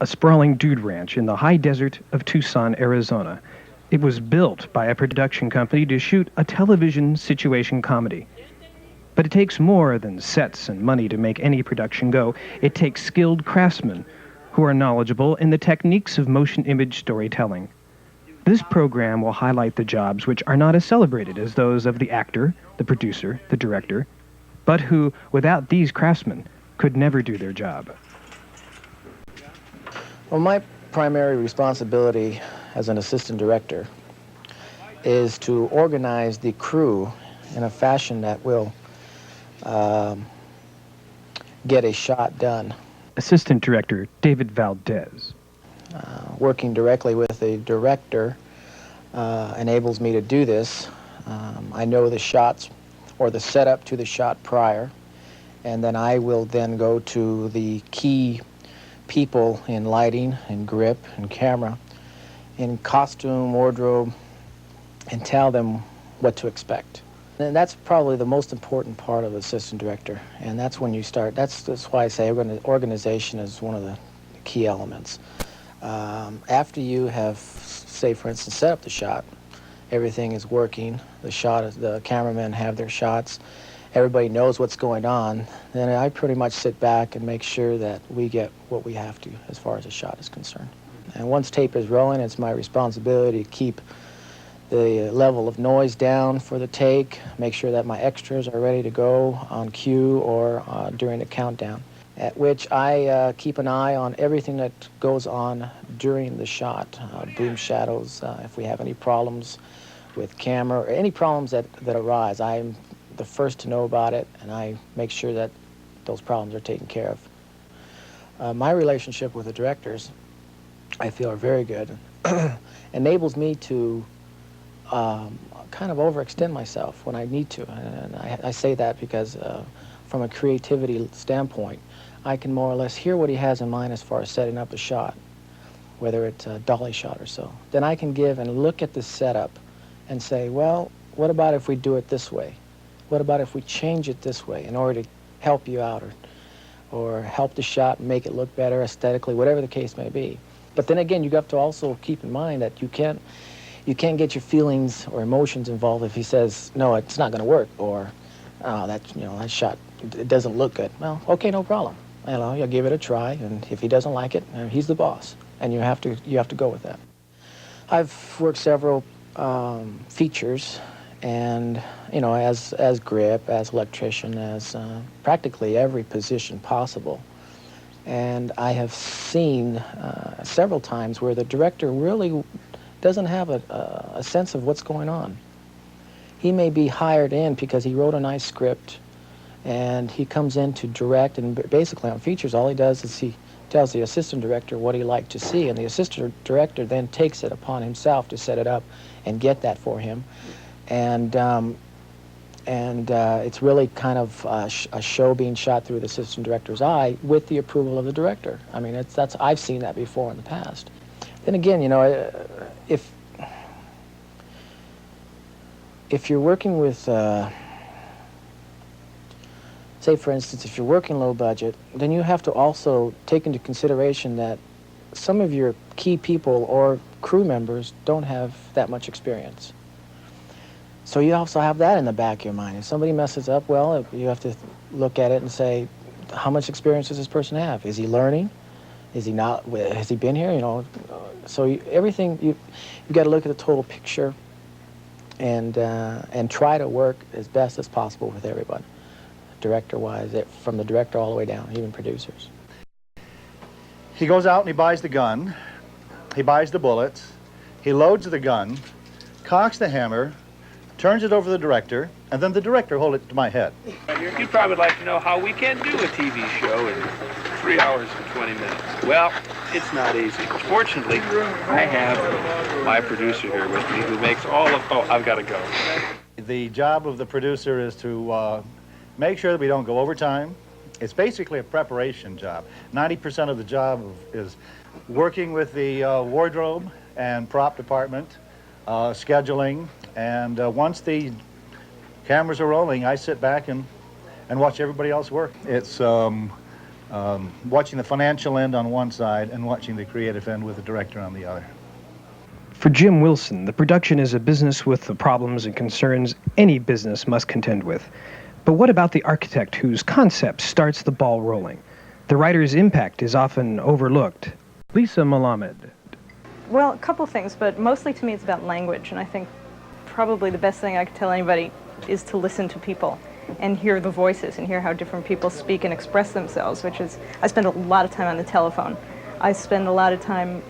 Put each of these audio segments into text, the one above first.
a sprawling dude ranch in the high desert of Tucson, Arizona. It was built by a production company to shoot a television situation comedy. But it takes more than sets and money to make any production go. It takes skilled craftsmen who are knowledgeable in the techniques of motion image storytelling. This program will highlight the jobs which are not as celebrated as those of the actor, the producer, the director, but who, without these craftsmen, could never do their job. Well, my primary responsibility as an assistant director is to organize the crew in a fashion that will get a shot done. Assistant Director David Valdez. Working directly with the director enables me to do this. I know the shots or the setup to the shot prior, and then I will then go to the key people in lighting and grip and camera, in costume, wardrobe, and tell them what to expect. And that's probably the most important part of assistant director, and that's when you start. That's why I say organization is one of the key elements. After you have, say for instance, set up the shot, everything is working, the cameramen have their shots, everybody knows what's going on, then I pretty much sit back and make sure that we get what we have to as far as the shot is concerned. And once tape is rolling, it's my responsibility to keep the level of noise down for the take, make sure that my extras are ready to go on cue or during the countdown, at which I keep an eye on everything that goes on during the shot, boom shadows, if we have any problems with camera or any problems that arise. I'm the first to know about it, and I make sure that those problems are taken care of. My relationship with the directors, I feel, are very good. Enables me to kind of overextend myself when I need to, and I say that because from a creativity standpoint, I can more or less hear what he has in mind as far as setting up a shot, whether it's a dolly shot or so. Then I can give and look at the setup and say, well, what about if we do it this way? What about if we change it this way in order to help you out or help the shot and make it look better aesthetically, whatever the case may be. But then again, you have to also keep in mind that you can't get your feelings or emotions involved if he says, no, it's not going to work, or oh, that shot, it doesn't look good. Well, okay, no problem. You'll give it a try, and if he doesn't like it, he's the boss, and you have to go with that. I've worked several features, and as grip, as electrician, as practically every position possible. And I have seen several times where the director really doesn't have a sense of what's going on. He may be hired in because he wrote a nice script, and he comes in to direct, and basically on features, all he does is he tells the assistant director what he'd like to see, and the assistant director then takes it upon himself to set it up and get that for him. And it's really kind of a show being shot through the assistant director's eye with the approval of the director. I mean, I've seen that before in the past. Then again, if you're working with, say for instance, if you're working low budget, then you have to also take into consideration that some of your key people or crew members don't have that much experience. So you also have that in the back of your mind. If somebody messes up, well, you have to look at it and say, how much experience does this person have? Is he learning? Is he not? Has he been here? So everything, you've got to look at the total picture and try to work as best as possible with everybody, director-wise, from the director all the way down, even producers. He goes out and he buys the gun, he buys the bullets, he loads the gun, cocks the hammer, turns it over to the director, and then the director holds it to my head. You'd probably like to know how we can do a TV show in 3 hours and 20 minutes. Well, it's not easy. Fortunately, I have my producer here with me who makes all of... Oh, I've got to go. The job of the producer is to make sure that we don't go overtime. It's basically a preparation job. 90% of the job is working with the wardrobe and prop department, scheduling, and once the cameras are rolling, I sit back and watch everybody else work. It's watching the financial end on one side and watching the creative end with the director on the other. For Jim Wilson, the production is a business with the problems and concerns any business must contend with. But what about the architect whose concept starts the ball rolling? The writer's impact is often overlooked. Lisa Malamed. Well, a couple things, but mostly to me it's about language, and I think probably the best thing I could tell anybody is to listen to people and hear the voices and hear how different people speak and express themselves, which is, I spend a lot of time on the telephone. I spend a lot of time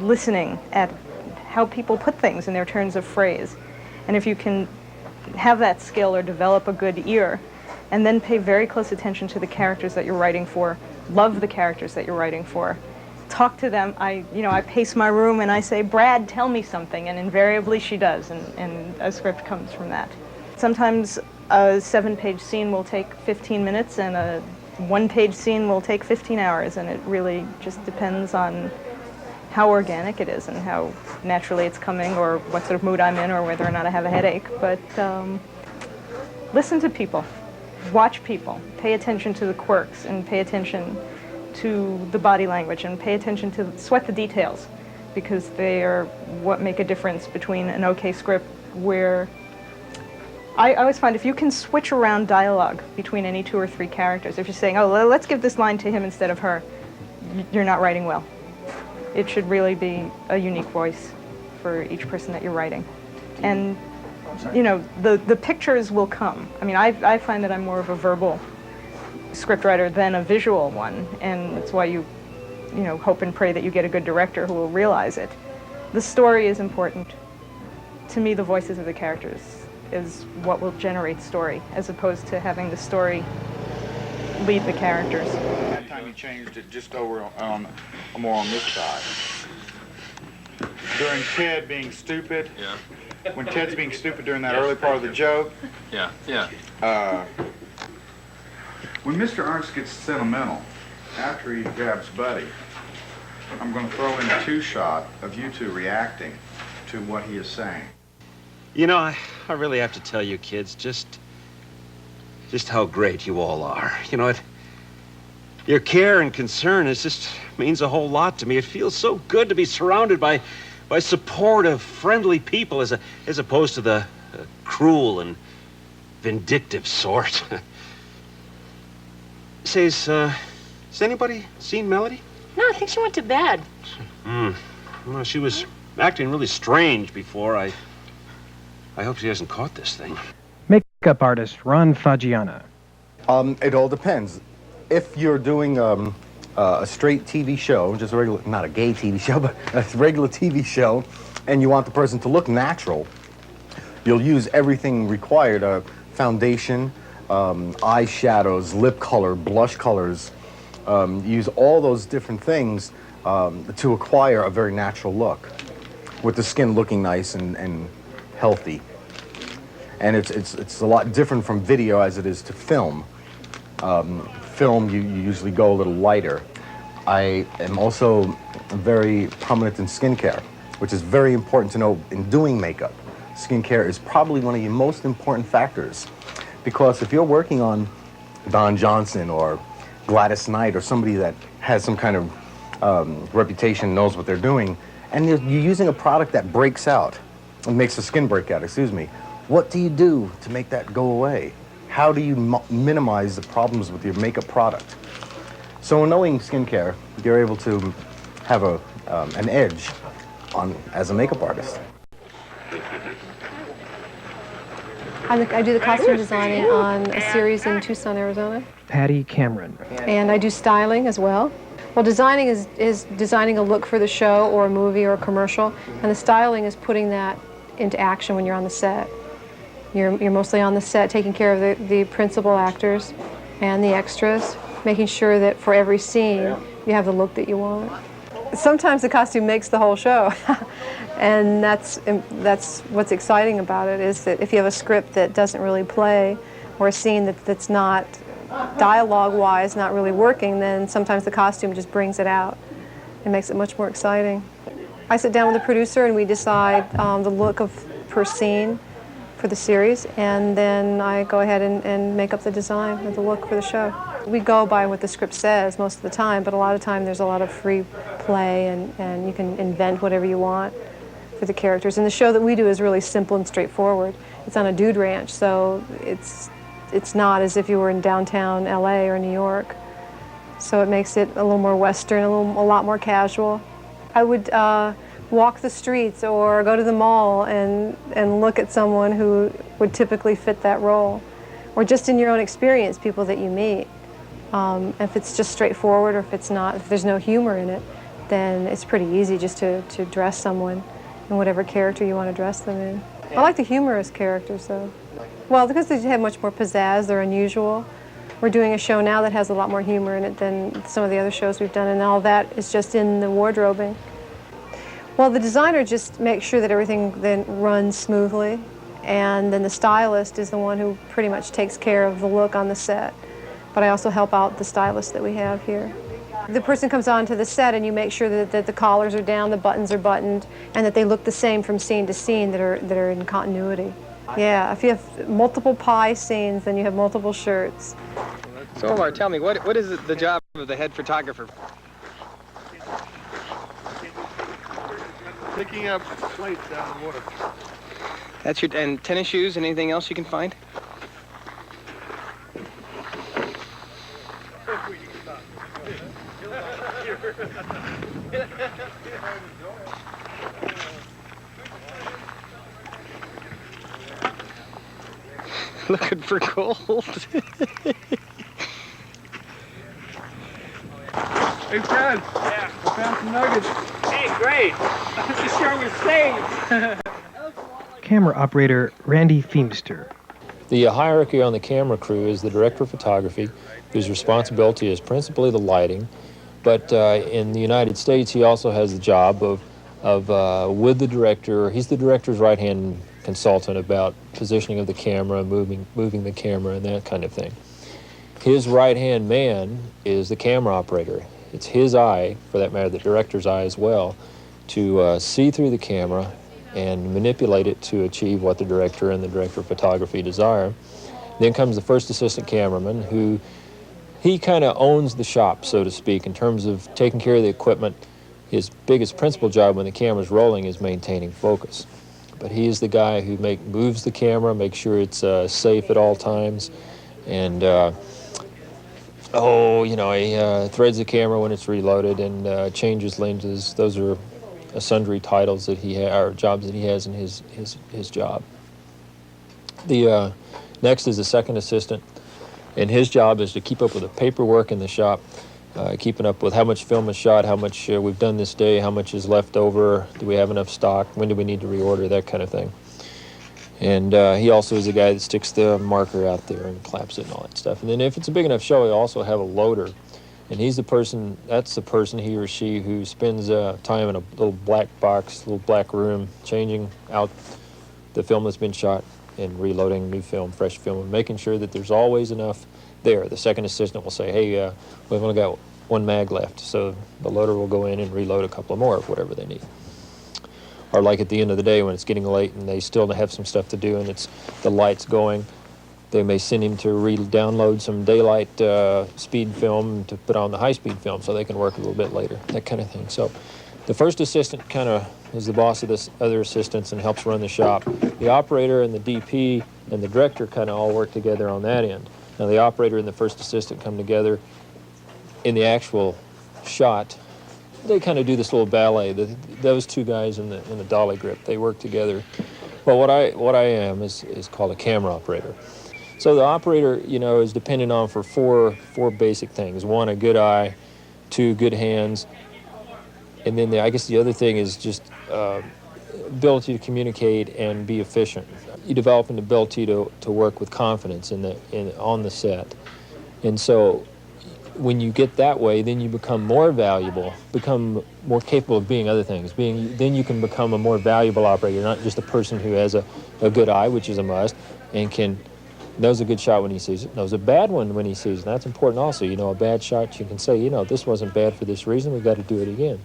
listening at how people put things in their turns of phrase. And if you can have that skill or develop a good ear, and then pay very close attention to the characters that you're writing for, love the characters that you're writing for, talk to them. I pace my room and I say, Brad, tell me something, and invariably she does, and a script comes from that. Sometimes a 7-page scene will take 15 minutes and a 1-page scene will take 15 hours, and it really just depends on how organic it is and how naturally it's coming, or what sort of mood I'm in, or whether or not I have a headache. But listen to people, watch people, pay attention to the quirks, and pay attention to the body language, and pay attention to, sweat the details, because they are what make a difference between an okay script where I always find if you can switch around dialogue between any 2 or 3 characters, if you're saying, oh, let's give this line to him instead of her, you're not writing well. It should really be a unique voice for each person that you're writing. And, you know, the pictures will come. I mean, I find that I'm more of a verbal scriptwriter than a visual one, and that's why you hope and pray that you get a good director who will realize it. The story is important. To me, the voices of the characters is what will generate story, as opposed to having the story lead the characters. That time you changed it just over on more on this side. During Ted being stupid. Yeah. When Ted's being stupid during that early part of the joke. Yeah, yeah. When Mr. Ernst gets sentimental, after he grabs Buddy, I'm going to throw in a 2-shot of you two reacting to what he is saying. You know, I really have to tell you kids just how great you all are. You know, your care and concern just means a whole lot to me. It feels so good to be surrounded by supportive, friendly people as opposed to the cruel and vindictive sort. Has anybody seen Melody? No, I think she went to bed. Well, she was acting really strange before. I hope she hasn't caught this thing. Makeup artist Ron Fagiana. It all depends. If you're doing a straight TV show, just a regular, not a gay TV show, but a regular TV show, and you want the person to look natural, you'll use everything required, foundation, eyeshadows, lip color, blush colors, use all those different things to acquire a very natural look, with the skin looking nice and healthy. And it's a lot different from video as it is to film. Film, you usually go a little lighter. I am also very prominent in skincare, which is very important to know in doing makeup. Skincare is probably one of the most important factors, because if you're working on Don Johnson or Gladys Knight or somebody that has some kind of reputation, knows what they're doing, and you're using a product that breaks out, and makes the skin break out, excuse me, what do you do to make that go away? How do you minimize the problems with your makeup product? So in knowing skincare, you're able to have an edge as a makeup artist. I do the costume designing on a series in Tucson, Arizona. Patty Cameron. And I do styling as well. Well, designing is designing a look for the show or a movie or a commercial, and the styling is putting that into action when you're on the set. You're mostly on the set taking care of the principal actors and the extras, making sure that for every scene you have the look that you want. Sometimes the costume makes the whole show, and that's what's exciting about it, is that if you have a script that doesn't really play, or a scene that's not dialogue-wise not really working, then sometimes the costume just brings it out and makes it much more exciting. I sit down with the producer and we decide the look per scene for the series, and then I go ahead and make up the design or the look for the show. We go by what the script says most of the time, but a lot of time there's a lot of free play, and you can invent whatever you want for the characters. And the show that we do is really simple and straightforward. It's on a dude ranch, so it's not as if you were in downtown LA or New York. So it makes it a little more Western, a lot more casual. I would walk the streets or go to the mall and look at someone who would typically fit that role. Or just in your own experience, people that you meet. If it's just straightforward, or if it's not, if there's no humor in it, then it's pretty easy just to dress someone in whatever character you want to dress them in. I like the humorous characters, though. Well, because they have much more pizzazz, they're unusual. We're doing a show now that has a lot more humor in it than some of the other shows we've done, and all that is just in the wardrobing. Well, the designer just makes sure that everything then runs smoothly, and then the stylist is the one who pretty much takes care of the look on the set. But I also help out the stylist that we have here. The person comes onto the set and you make sure that the collars are down, the buttons are buttoned, and that they look the same from scene to scene, that are in continuity. Yeah, if you have multiple pie scenes, then you have multiple shirts. So Omar, tell me, what is the job of the head photographer? Picking up plates down the water. That's your, and tennis shoes and anything else you can find? Looking for gold. Hey, Fred. Yeah. I found some nuggets. Hey, great. The show was saved. Camera operator Randy Feemster. The hierarchy on the camera crew is the director of photography, whose responsibility is principally the lighting. But in the United States, he also has the job of with the director. He's the director's right-hand consultant about positioning of the camera, moving the camera, and that kind of thing. His right-hand man is the camera operator. It's his eye, for that matter, the director's eye as well, to see through the camera and manipulate it to achieve what the director and the director of photography desire. Then comes the first assistant cameraman, who he kind of owns the shop, so to speak, in terms of taking care of the equipment. His biggest principal job when the camera's rolling is maintaining focus. But he is the guy who moves the camera, makes sure it's safe at all times, and he threads the camera when it's reloaded and changes lenses. Those are sundry titles that he or jobs that he has in his job. The next is the second assistant, and his job is to keep up with the paperwork in the shop, keeping up with how much film is shot, how much we've done this day, how much is left over, do we have enough stock, when do we need to reorder, that kind of thing. And he also is the guy that sticks the marker out there and claps it and all that stuff. And then if it's a big enough show, we also have a loader. And he's the person, that's the person, he or she, who spends time in a little black box, little black room, changing out the film that's been shot and reloading new film, fresh film, and making sure that there's always enough there. The second assistant will say, hey, we've only got one mag left, so the loader will go in and reload a couple more of whatever they need. Or like at the end of the day when it's getting late and they still have some stuff to do and it's the light's going, they may send him to re-download some daylight speed film to put on the high-speed film so they can work a little bit later, that kind of thing. So the first assistant kind of is the boss of the other assistants and helps run the shop. The operator and the DP and the director kind of all work together on that end. Now the operator and the first assistant come together in the actual shot. They kind of do this little ballet. Those two guys in the dolly grip, they work together. Well, what I am is called a camera operator. So the operator, is dependent on for four basic things. One, a good eye. Two, good hands. And then I guess the other thing is just ability to communicate and be efficient. You develop an ability to work with confidence on the set. And so when you get that way, then you become more valuable, become more capable of being other things. Then you can become a more valuable operator. You're not just a person who has a good eye, which is a must, and knows a good shot when he sees it, knows a bad one when he sees it. And that's important also. A bad shot, you can say, this wasn't bad for this reason, we've got to do it again.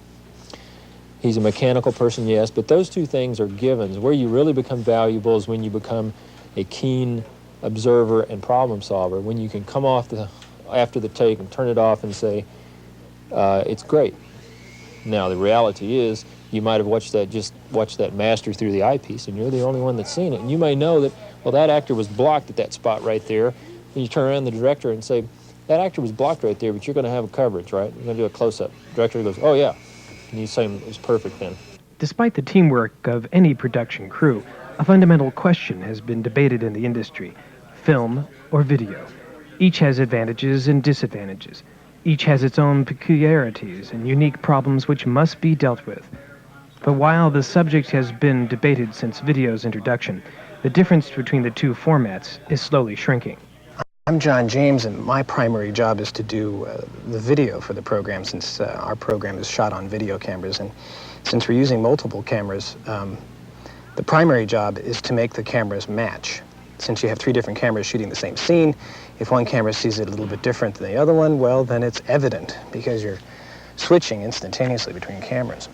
He's a mechanical person, yes, but those two things are givens. Where you really become valuable is when you become a keen observer and problem solver, when you can come off after the take and turn it off and say, it's great. Now, the reality is, you might have watched that master through the eyepiece, and you're the only one that's seen it. And you may know that, well, that actor was blocked at that spot right there. And you turn around to the director and say, that actor was blocked right there, but you're going to have a coverage, right? You're going to do a close-up. The director goes, oh, yeah. And you say, it was perfect then. Despite the teamwork of any production crew, a fundamental question has been debated in the industry: film or video. Each has advantages and disadvantages. Each has its own peculiarities and unique problems which must be dealt with. But while the subject has been debated since video's introduction, the difference between the two formats is slowly shrinking. I'm John James, and my primary job is to do the video for the program, since our program is shot on video cameras. And since we're using multiple cameras, the primary job is to make the cameras match. Since you have 3 different cameras shooting the same scene, if one camera sees it a little bit different than the other one, well, then it's evident, because you're switching instantaneously between cameras.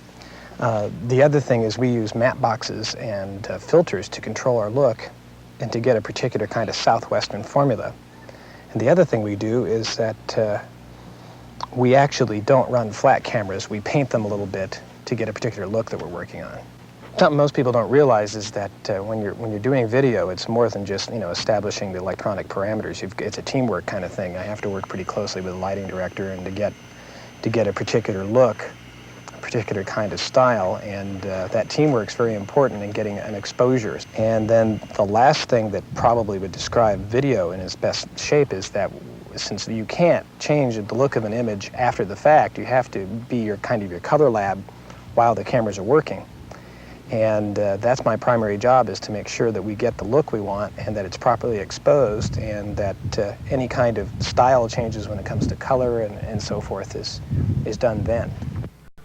The other thing is we use matte boxes and filters to control our look and to get a particular kind of southwestern formula. And the other thing we do is that we actually don't run flat cameras. We paint them a little bit to get a particular look that we're working on. Something most people don't realize is that when you're doing video, it's more than just establishing the electronic parameters. It's a teamwork kind of thing. I have to work pretty closely with the lighting director and to get a particular look, a particular kind of style, and that teamwork's very important in getting an exposure. And then the last thing that probably would describe video in its best shape is that since you can't change the look of an image after the fact, you have to be your color lab while the cameras are working. And that's my primary job, is to make sure that we get the look we want and that it's properly exposed, and that any kind of style changes when it comes to color and so forth is done then.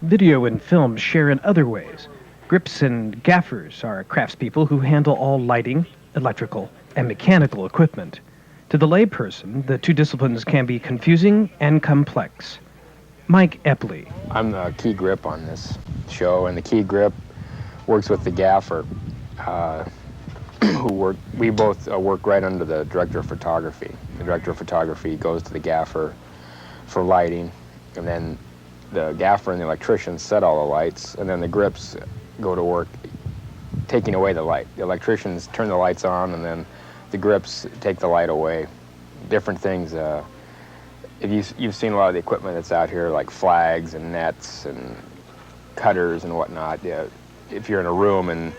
Video and film share in other ways. Grips and gaffers are craftspeople who handle all lighting, electrical, and mechanical equipment. To the layperson, the two disciplines can be confusing and complex. Mike Epley. I'm the key grip on this show, and the key grip works with the gaffer, we both work right under the director of photography. The director of photography goes to the gaffer for lighting, and then the gaffer and the electrician set all the lights, and then the grips go to work taking away the light. The electricians turn the lights on, and then the grips take the light away. Different things. If you've seen a lot of the equipment that's out here, like flags and nets and cutters and whatnot. Yeah, if you're in a room and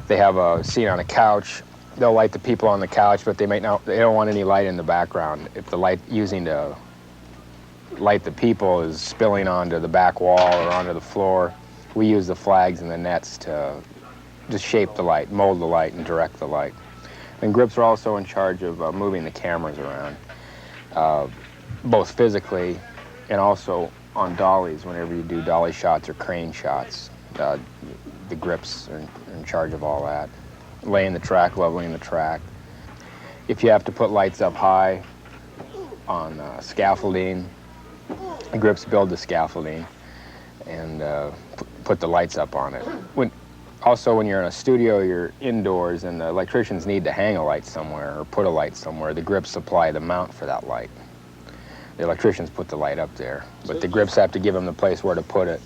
they have a scene on a couch, they'll light the people on the couch, but they don't want any light in the background. If the light using to light the people is spilling onto the back wall or onto the floor, we use the flags and the nets to just shape the light, mold the light, and direct the light. And grips are also in charge of moving the cameras around, both physically and also on dollies. Whenever you do dolly shots or crane shots, the grips are in charge of all that. Laying the track, leveling the track. If you have to put lights up high on scaffolding, the grips build the scaffolding and put the lights up on it. Also, when you're in a studio, you're indoors and the electricians need to hang a light somewhere or put a light somewhere. The grips supply the mount for that light. The electricians put the light up there, but the grips have to give them the place where to put it,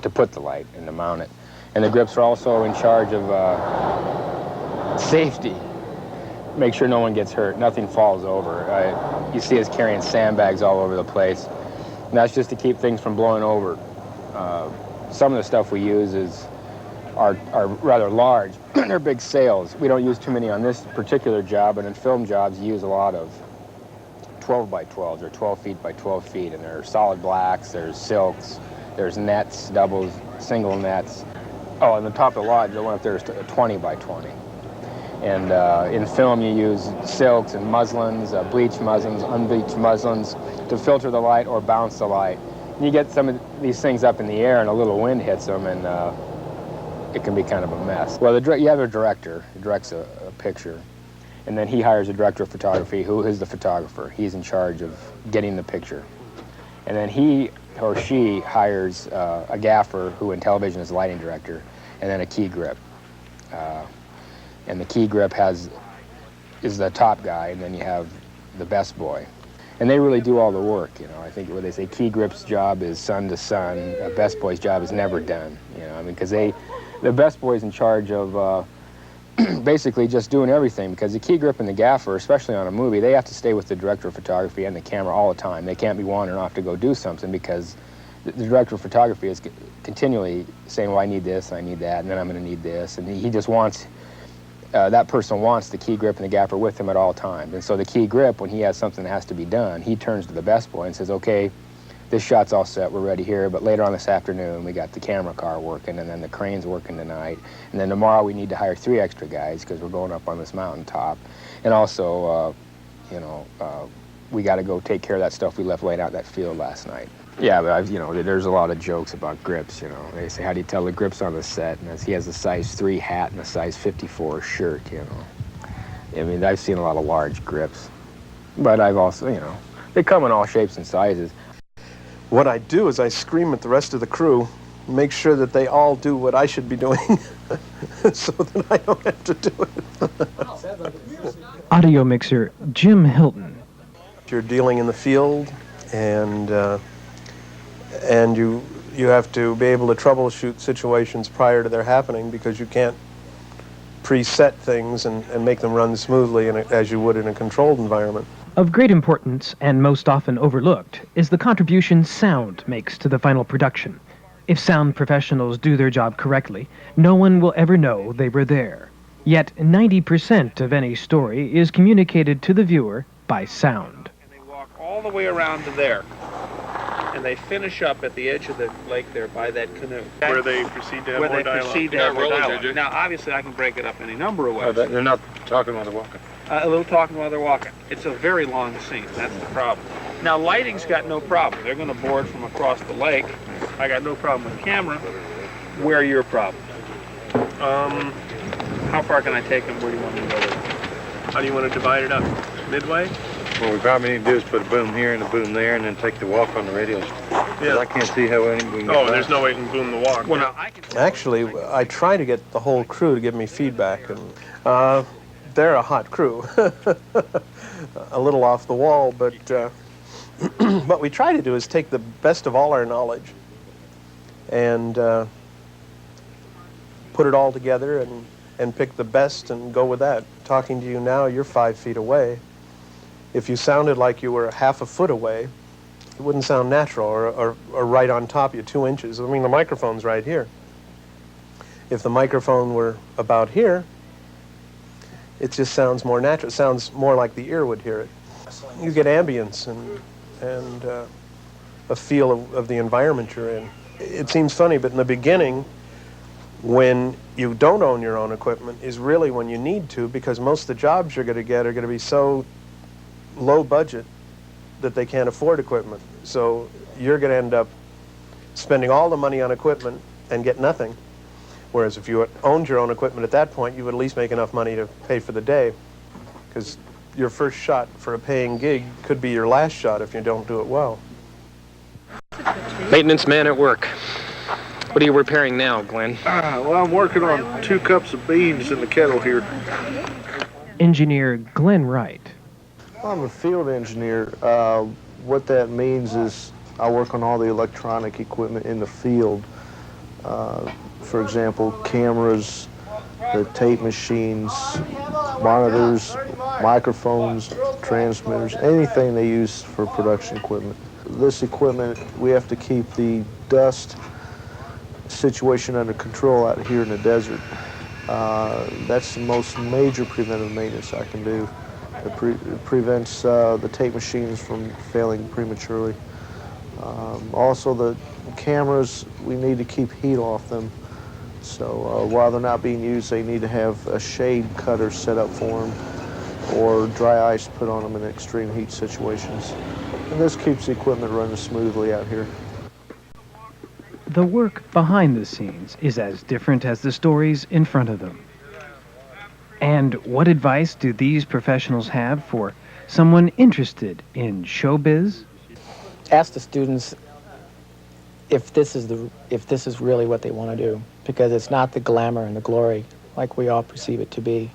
to put the light and to mount it. And the grips are also in charge of safety. Make sure no one gets hurt, nothing falls over. You see us carrying sandbags all over the place. And that's just to keep things from blowing over. Some of the stuff we use are rather large. They're big sails. We don't use too many on this particular job, but in film jobs you use a lot of 12 by 12s or 12 feet by 12 feet, and there are solid blacks, there's silks, there's nets, doubles, single nets. Oh, and the top of the lodge, the one up there is 20 by 20. And in film you use silks and muslins, bleached muslins, unbleached muslins to filter the light or bounce the light. And you get some of these things up in the air and a little wind hits them, and it can be kind of a mess. Well, you have a director who directs a picture, and then he hires a director of photography who is the photographer. He's in charge of getting the picture. And then he or she hires a gaffer who in television is a lighting director, and then a key grip. And the key grip has is the top guy, and then you have the best boy. And they really do all the work, you know. I think what they say, key grip's job is sun to sun. A best boy's job is never done, you know. I mean, because the best boy's in charge of basically just doing everything, because the key grip and the gaffer, especially on a movie, they have to stay with the director of photography and the camera all the time. They can't be wandering off to go do something, because the director of photography is continually saying, well, I need this, I need that, and then I'm going to need this. And he just wants, that person wants the key grip and the gaffer with him at all times. And so the key grip, when he has something that has to be done, he turns to the best boy and says, okay, this shot's all set, we're ready here, but later on this afternoon, we got the camera car working, and then the crane's working tonight, and then tomorrow we need to hire 3 extra guys because we're going up on this mountaintop. And also, you know, we got to go take care of that stuff we left laying out in that field last night. Yeah, but you know, there's a lot of jokes about grips, you know. They say, how do you tell the grips on the set? And he has a size 3 hat and a size 54 shirt, you know. I mean, I've seen a lot of large grips, but I've also, you know, they come in all shapes and sizes. What I do is I scream at the rest of the crew, make sure that they all do what I should be doing so that I don't have to do it. Audio mixer Jim Hilton. You're dealing in the field, and you have to be able to troubleshoot situations prior to their happening, because you can't preset things and make them run smoothly as you would in a controlled environment. Of great importance, and most often overlooked, is the contribution sound makes to the final production. If sound professionals do their job correctly, no one will ever know they were there. Yet 90% of any story is communicated to the viewer by sound. And they walk all the way around to there. And they finish up at the edge of the lake there by that canoe. Where they proceed to have more dialogue. Now, obviously, I can break it up any number of ways. They're not talking while they're walking. A little talking while they're walking. It's a very long scene. That's the problem. Now, lighting's got no problem. They're going to board from across the lake. I got no problem with camera. Where are your problems? How far can I take them? Where do you want me to go with them? How do you want to divide it up? Midway? What we probably need to do is put a boom here and a boom there, and then take the walk on the radios. Yeah. I can't see how we can get there's no way you can boom the walk. Well, now, I can... Actually, I try to get the whole crew to give me feedback, and they're a hot crew. A little off the wall, but what we try to do is take the best of all our knowledge and put it all together and pick the best and go with that. Talking to you now, you're 5 feet away. If you sounded like you were half a foot away, it wouldn't sound natural, or right on top of you, 2 inches. I mean, the microphone's right here. If the microphone were about here, it just sounds more natural. It sounds more like the ear would hear it. You get ambience and a feel of the environment you're in. It seems funny, but in the beginning, when you don't own your own equipment, is really when you need to, because most of the jobs you're going to get are going to be so low budget that they can't afford equipment. So you're going to end up spending all the money on equipment and get nothing. Whereas if you owned your own equipment at that point, you would at least make enough money to pay for the day, because your first shot for a paying gig could be your last shot if you don't do it well. Maintenance man at work. What are you repairing now, Glenn? Well, I'm working on 2 cups of beans in the kettle here. Engineer Glenn Wright. I'm a field engineer. What that means is I work on all the electronic equipment in the field. For example, cameras, the tape machines, monitors, microphones, transmitters, anything they use for production equipment. This equipment, we have to keep the dust situation under control out here in the desert. That's the most major preventive maintenance I can do. It prevents the tape machines from failing prematurely. Also, the cameras, we need to keep heat off them. So while they're not being used, they need to have a shade cutter set up for them, or dry ice put on them in extreme heat situations. And this keeps the equipment running smoothly out here. The work behind the scenes is as different as the stories in front of them. And what advice do these professionals have for someone interested in showbiz? Ask the students if this is really what they want to do, because it's not the glamour and the glory like we all perceive it to be.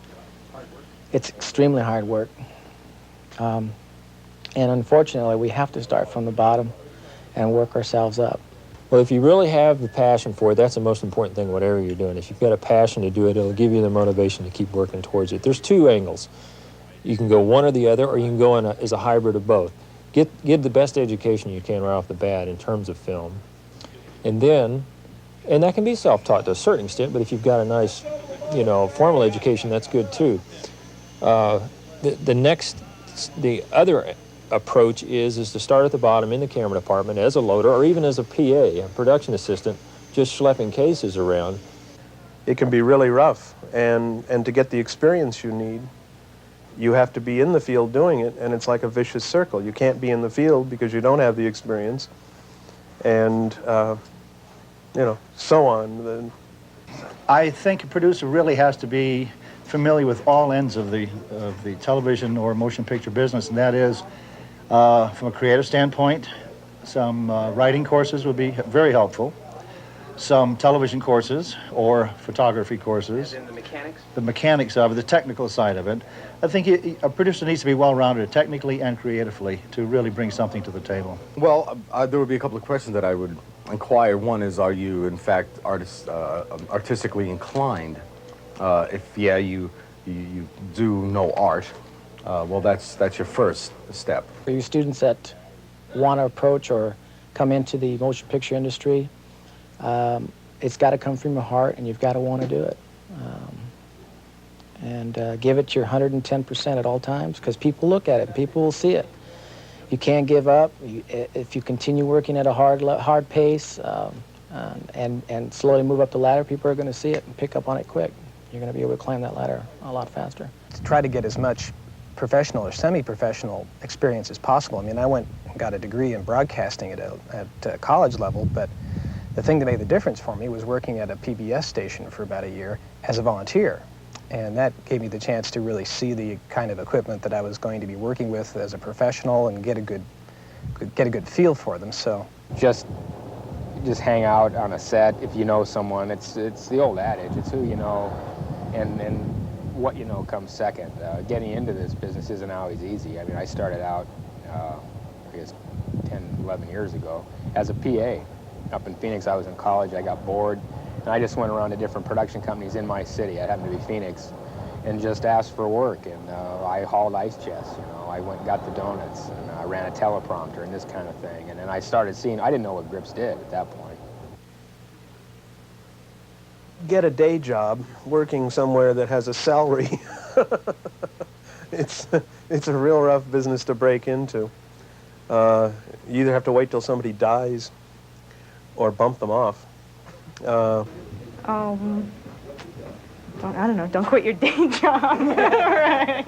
It's extremely hard work. And unfortunately, we have to start from the bottom and work ourselves up. Well, if you really have the passion for it, that's the most important thing, whatever you're doing. If you've got a passion to do it, it'll give you the motivation to keep working towards it. There's two angles. You can go one or the other, or you can go as a hybrid of both. Give the best education you can right off the bat in terms of film. And that can be self-taught to a certain extent, but if you've got a nice, formal education, that's good too. The other approach is to start at the bottom in the camera department as a loader or even as a PA, a production assistant, just schlepping cases around. It can be really rough, and to get the experience you need, you have to be in the field doing it, and it's like a vicious circle. You can't be in the field because you don't have the experience, and so on. I think a producer really has to be familiar with all ends of the television or motion picture business, and that is, from a creative standpoint, some writing courses would be very helpful. Some television courses or photography courses. And the mechanics? The mechanics of it, the technical side of it. I think a producer needs to be well-rounded technically and creatively to really bring something to the table. Well, there would be a couple of questions that I would inquire. One is, are you, in fact, artistically inclined? If you do know art, well, that's your first step. For you students that want to approach or come into the motion picture industry, it's got to come from your heart, and you've got to want to do it. And give it your 110% at all times, because people look at it, people will see it. You can't give up. If you continue working at a hard pace and slowly move up the ladder, people are going to see it and pick up on it quick. You're going to be able to climb that ladder a lot faster. To try to get as much professional or semi-professional experience as possible. I mean, I went and got a degree in broadcasting at college level, but the thing that made the difference for me was working at a PBS station for about a year as a volunteer. And that gave me the chance to really see the kind of equipment that I was going to be working with as a professional and get a good feel for them. So just hang out on a set if you know someone. It's the old adage. It's who you know, and what you know comes second. Getting into this business isn't always easy. I mean, I started out, I guess 10, 11 years ago as a PA. Up in Phoenix, I was in college, I got bored, and I just went around to different production companies in my city. I happened to be Phoenix, and just asked for work, and I hauled ice chests, I went and got the donuts, and I ran a teleprompter and this kind of thing, and then I started seeing, I didn't know what grips did at that point. Get a day job working somewhere that has a salary. It's a real rough business to break into. You either have to wait till somebody dies or bump them off. I don't know, don't quit your day job. Right.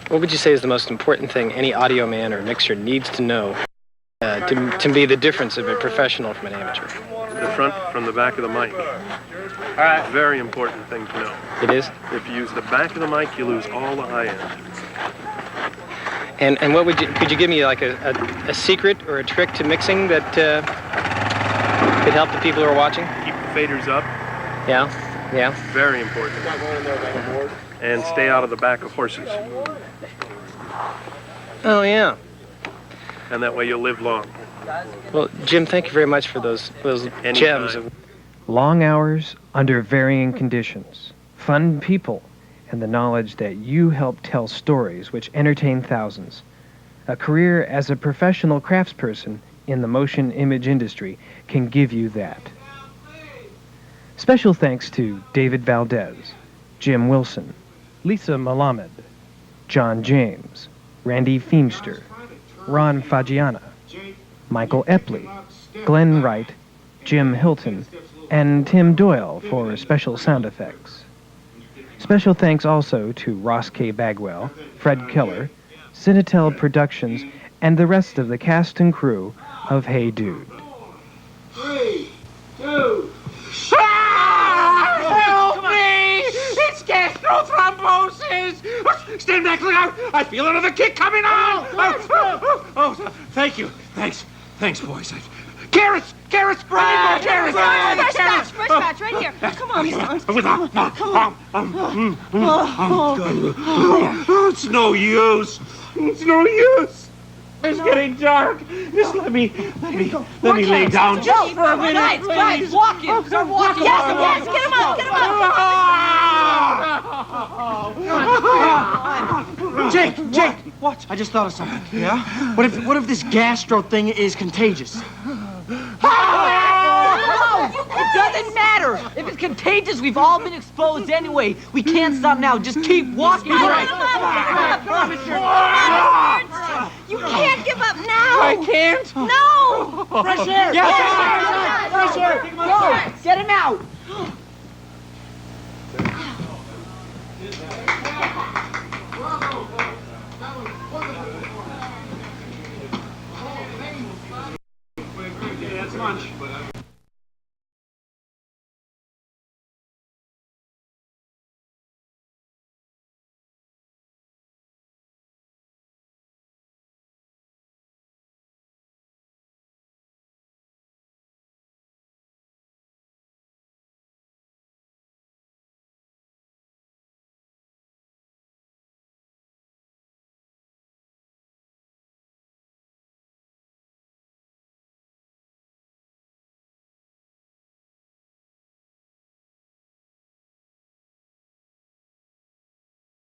What would you say is the most important thing any audio man or mixer needs to know to be the difference of a professional from an amateur? The front from the back of the mic. All right. Very important thing to know. It is? If you use the back of the mic, you lose all the high end. And what could you give me like a secret or a trick to mixing that could help the people who are watching? Keep the faders up. Yeah. Very important. And stay out of the back of horses. Oh, yeah. And that way you'll live long. Well, Jim, thank you very much for those gems. Long hours under varying conditions, fun people, and the knowledge that you help tell stories which entertain thousands. A career as a professional craftsperson in the motion image industry can give you that. Special thanks to David Valdez, Jim Wilson, Lisa Malamed, John James, Randy Feemster, Ron Fagiana, Michael Epley, Glenn Wright, Jim Hilton, and Tim Doyle for special sound effects. Special thanks also to Ross K. Bagwell, Fred Keller, Cinetel Productions, and the rest of the cast and crew of Hey Dude. 3, 2... Help me! It's gastro-thrombosis! Stand back, look out! I feel another kick coming on! Oh, thank you. Thanks, boys. Carrots! Carrots! Right here! Carrots! Fresh batch, right here. Come on, son. It's no use. It's no use. It's getting dark. Just let me lay down just for a minute, please. Guys, walking. Start walking. Yes, get him up, get him up. Jake, what? I just thought of something. Yeah? What if this gastro thing is contagious? It doesn't matter. If it's contagious, we've all been exposed anyway. We can't stop now. Just keep walking. You can't give up now. I can't? No. Fresh air. Yes. Fresh air. Go. Get him out. That's lunch.